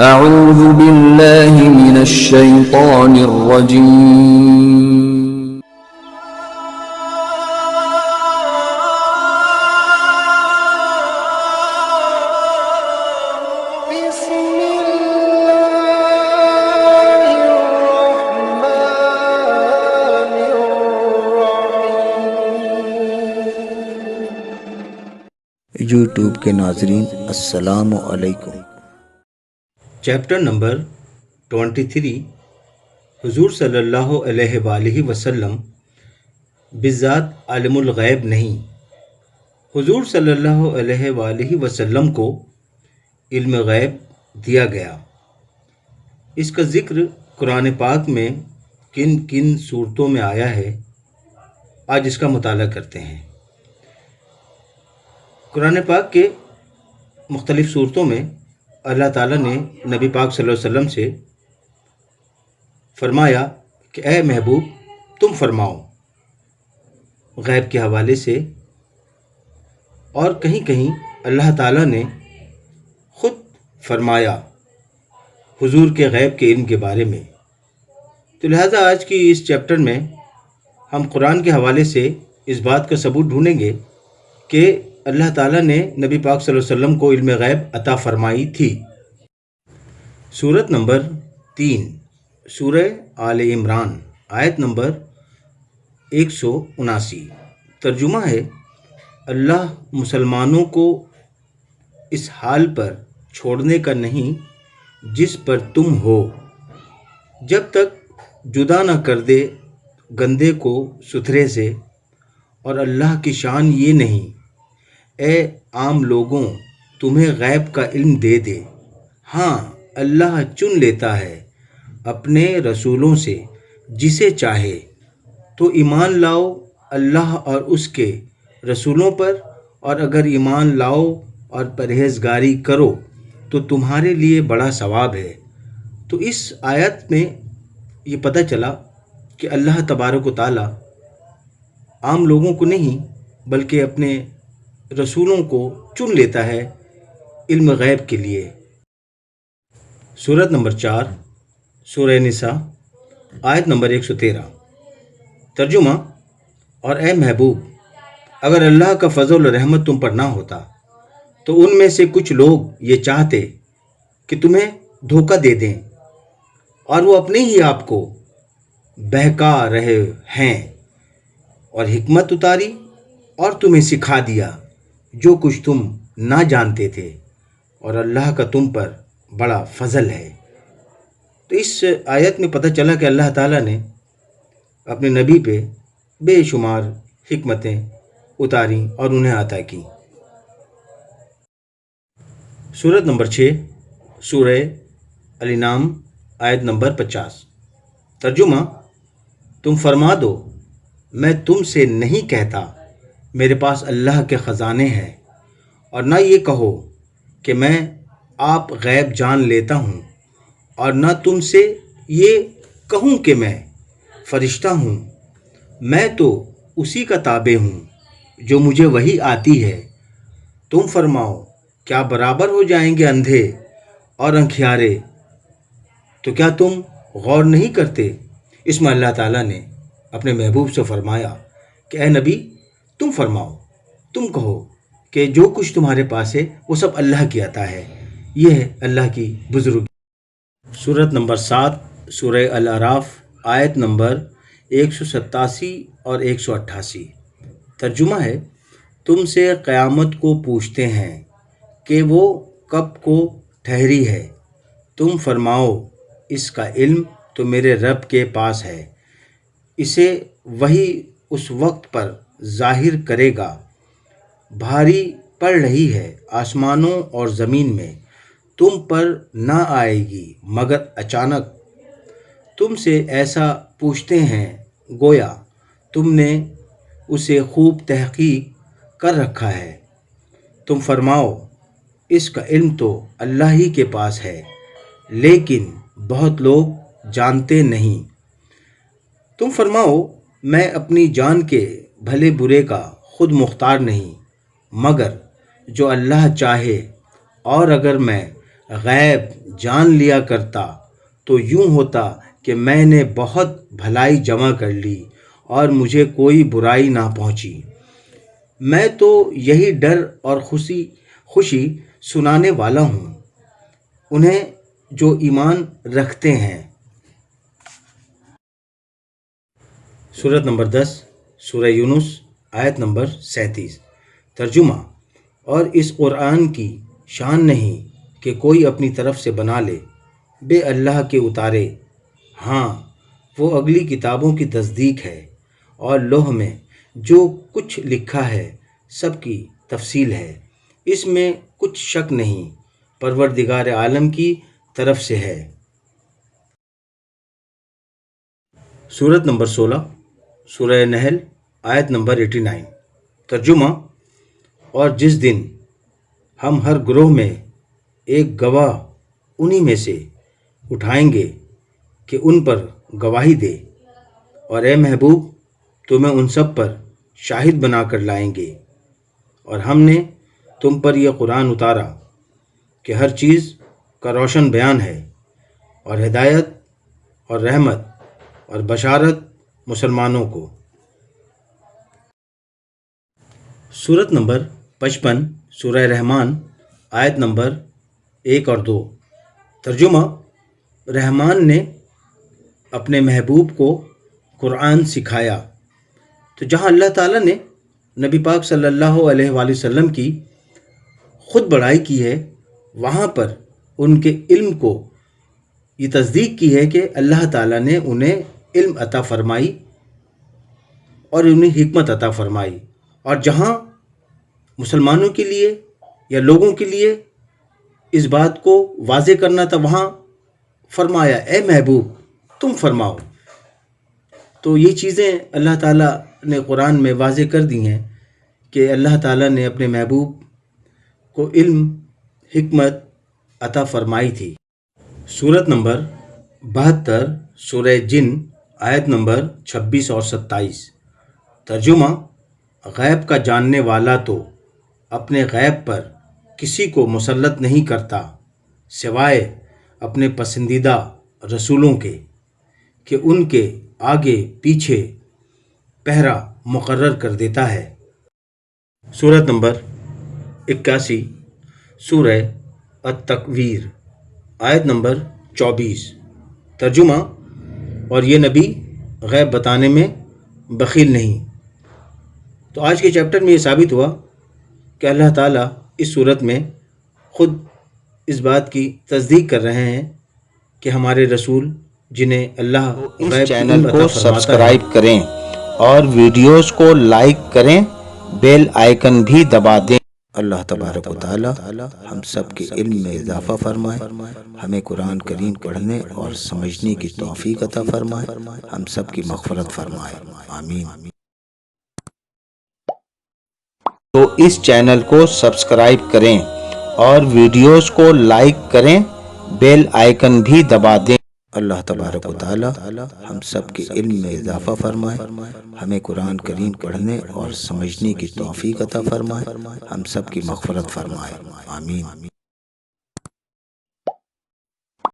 اعوذ باللہ من الشیطان الرجیم یوٹیوب کے ناظرین السلام علیکم۔ چیپٹر نمبر 23 حضور صلی اللہ علیہ وآلہ وسلم بذات عالم الغیب نہیں۔ حضور صلی اللہ علیہ وآلہ وسلم کو علم غیب دیا گیا۔ اس کا ذکر قرآن پاک میں کن کن صورتوں میں آیا ہے، آج اس کا مطالعہ کرتے ہیں۔ قرآن پاک کے مختلف صورتوں میں اللہ تعالیٰ نے نبی پاک صلی اللہ علیہ وسلم سے فرمایا کہ اے محبوب تم فرماؤ غیب کے حوالے سے، اور کہیں کہیں اللہ تعالیٰ نے خود فرمایا حضور کے غیب کے علم کے بارے میں۔ تو لہٰذا آج کی اس چیپٹر میں ہم قرآن کے حوالے سے اس بات کا ثبوت ڈھونڈیں گے کہ اللہ تعالیٰ نے نبی پاک صلی اللہ علیہ وسلم کو علم غیب عطا فرمائی تھی۔ سورت نمبر 3 سورہ آل عمران آیت نمبر 179۔ ترجمہ ہے، اللہ مسلمانوں کو اس حال پر چھوڑنے کا نہیں جس پر تم ہو، جب تک جدا نہ کر دے گندے کو ستھرے سے، اور اللہ کی شان یہ نہیں اے عام لوگوں تمہیں غیب کا علم دے دے، ہاں اللہ چن لیتا ہے اپنے رسولوں سے جسے چاہے، تو ایمان لاؤ اللہ اور اس کے رسولوں پر، اور اگر ایمان لاؤ اور پرہیزگاری کرو تو تمہارے لیے بڑا ثواب ہے۔ تو اس آیت میں یہ پتہ چلا کہ اللہ تبارک و تعالیٰ عام لوگوں کو نہیں بلکہ اپنے رسولوں کو چن لیتا ہے علم غیب کے لیے۔ سورت نمبر 4 سورہ نساء آیت نمبر 113۔ ترجمہ، اور اے محبوب اگر اللہ کا فضل و رحمت تم پر نہ ہوتا تو ان میں سے کچھ لوگ یہ چاہتے کہ تمہیں دھوکہ دے دیں، اور وہ اپنے ہی آپ کو بہکا رہے ہیں، اور حکمت اتاری اور تمہیں سکھا دیا جو کچھ تم نہ جانتے تھے، اور اللہ کا تم پر بڑا فضل ہے۔ تو اس آیت میں پتہ چلا کہ اللہ تعالیٰ نے اپنے نبی پہ بے شمار حکمتیں اتاریں اور انہیں عطا کی۔ سورت نمبر 6 سورہ الانعام آیت نمبر 50۔ ترجمہ، تم فرما دو میں تم سے نہیں کہتا میرے پاس اللہ کے خزانے ہیں، اور نہ یہ کہو کہ میں آپ غیب جان لیتا ہوں، اور نہ تم سے یہ کہوں کہ میں فرشتہ ہوں، میں تو اسی کا تابع ہوں جو مجھے وحی آتی ہے۔ تم فرماؤ کیا برابر ہو جائیں گے اندھے اور انکھیارے؟ تو کیا تم غور نہیں کرتے؟ اس میں اللہ تعالیٰ نے اپنے محبوب سے فرمایا کہ اے نبی تم فرماؤ، تم کہو کہ جو کچھ تمہارے پاس ہے وہ سب اللہ کی عطا ہے، یہ ہے اللہ کی بزرگی۔ سورت نمبر 7 سورہ الاعراف آیت نمبر 187 اور 188۔ ترجمہ ہے، تم سے قیامت کو پوچھتے ہیں کہ وہ کب کو ٹھہری ہے، تم فرماؤ اس کا علم تو میرے رب کے پاس ہے، اسے وہی اس وقت پر ظاہر کرے گا، بھاری پڑ رہی ہے آسمانوں اور زمین میں، تم پر نہ آئے گی مگر اچانک۔ تم سے ایسا پوچھتے ہیں گویا تم نے اسے خوب تحقیق کر رکھا ہے، تم فرماؤ اس کا علم تو اللہ ہی کے پاس ہے، لیکن بہت لوگ جانتے نہیں۔ تم فرماؤ میں اپنی جان کے بھلے برے کا خود مختار نہیں، مگر جو اللہ چاہے، اور اگر میں غیب جان لیا کرتا تو یوں ہوتا کہ میں نے بہت بھلائی جمع کر لی اور مجھے کوئی برائی نہ پہنچی۔ میں تو یہی ڈر اور خوشی سنانے والا ہوں انہیں جو ایمان رکھتے ہیں۔ سورت نمبر 10 سورہ یونس آیت نمبر 37۔ ترجمہ: اور اس قرآن کی شان نہیں کہ کوئی اپنی طرف سے بنا لے بے اللہ کے اتارے، ہاں وہ اگلی کتابوں کی تصدیق ہے اور لوح میں جو کچھ لکھا ہے سب کی تفصیل ہے، اس میں کچھ شک نہیں، پروردگار عالم کی طرف سے ہے۔ سورت نمبر 16 سورہ نحل آیت نمبر 89۔ ترجمہ: اور جس دن ہم ہر گروہ میں ایک گواہ انہی میں سے اٹھائیں گے کہ ان پر گواہی دے، اور اے محبوب تمہیں ان سب پر شاہد بنا کر لائیں گے، اور ہم نے تم پر یہ قرآن اتارا کہ ہر چیز کا روشن بیان ہے اور ہدایت اور رحمت اور بشارت مسلمانوں کو۔ سورت نمبر 55 سورہ رحمان آیت نمبر 1 اور 2۔ ترجمہ: رحمان نے اپنے محبوب کو قرآن سکھایا، تو جہاں اللہ تعالیٰ نے نبی پاک صلی اللہ علیہ وآلہ وسلم کی خود بڑائی کی ہے، وہاں پر ان کے علم کو یہ تصدیق کی ہے کہ اللہ تعالیٰ نے انہیں علم عطا فرمائی اور انہیں حکمت عطا فرمائی، اور جہاں مسلمانوں کے لیے یا لوگوں کے لیے اس بات کو واضح کرنا تھا، وہاں فرمایا اے محبوب تم فرماؤ۔ تو یہ چیزیں اللہ تعالیٰ نے قرآن میں واضح کر دی ہیں کہ اللہ تعالیٰ نے اپنے محبوب کو علم حکمت عطا فرمائی تھی۔ سورت نمبر 72 سورہ جن آیت نمبر 26 اور 27۔ ترجمہ: غیب کا جاننے والا تو اپنے غیب پر کسی کو مسلط نہیں کرتا سوائے اپنے پسندیدہ رسولوں کے، کہ ان کے آگے پیچھے پہرا مقرر کر دیتا ہے۔ سورت نمبر 81 سورہ التکویر آیت نمبر 24۔ ترجمہ: اور یہ نبی غیب بتانے میں بخیل نہیں۔ تو آج کے چیپٹر میں یہ ثابت ہوا کہ اللہ تعالیٰ اس صورت میں خود اس بات کی تصدیق کر رہے ہیں کہ ہمارے رسول جنہیں اللہ اس چینل کو سبسکرائب کریں اور ویڈیوز کو لائک کریں، بیل آئیکن بھی دبا دیں۔ اللہ تبارک و تعالی ہم سب کے علم میں اضافہ فرمائے، ہمیں قرآن کریم پڑھنے اور سمجھنے کی توفیق عطا فرمائے، ہم سب کی مغفرت فرمائے، آمین۔ تو اس چینل کو سبسکرائب کریں اور ویڈیوز کو لائک کریں، بیل آئیکن بھی دبا دیں۔ اللہ تبارک و تعالی ہم سب کے علم میں اضافہ فرمائے، ہمیں قرآن کریم پڑھنے اور سمجھنے کی توفیق عطا فرمائے، ہم سب کی مغفرت فرمائے، آمین۔